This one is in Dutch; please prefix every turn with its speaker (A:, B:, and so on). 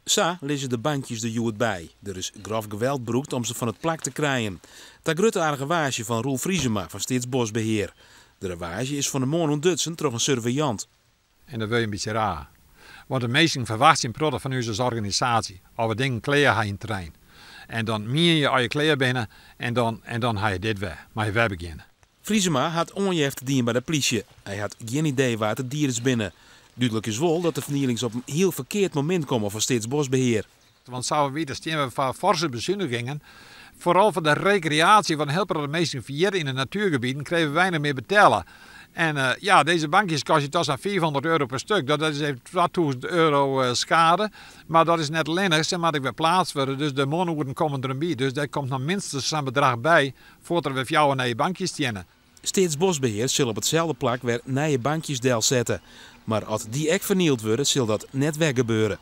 A: Zo liggen de bankjes de joet bij. Er is grof geweld gebruikt om ze van het plak te krijgen. Dat grote argwage van Roel Vriesema van Staatsbosbeheer. De ravage is van de morgen ontdutsen door een surveillant.
B: En dat wil je een beetje raar. Want de meesten verwachten product van u als organisatie. Of we dingen kleren in trein. En dan meer je al je kleren binnen en dan ga je dit weg. Maar je weer beginnen.
A: Vriesema had onjeft te dienen bij de politie. Hij had geen idee waar het dier is binnen. Duidelijk is wel dat de vernielings op een heel verkeerd moment komen van Staatsbosbeheer.
B: Want zouden we weten, staan we voor forse bezuinigingen. Vooral voor de recreatie van heel veel mensen in de natuurgebieden kregen we weinig meer betalen. En deze bankjes kosten tot aan €400 per stuk. Dat is even €2000 schade. Maar dat is net alleen, ze moeten weer plaats worden. Dus de monoorden komen er een bij. Dus daar komt nog minstens een bedrag bij voordat we voor jou een nieuwe bankjes tienen.
A: Staatsbosbeheer zal op hetzelfde plak weer nieuwe bankjes deel zetten. Maar als die echt vernield worden, zal dat net weg gebeuren.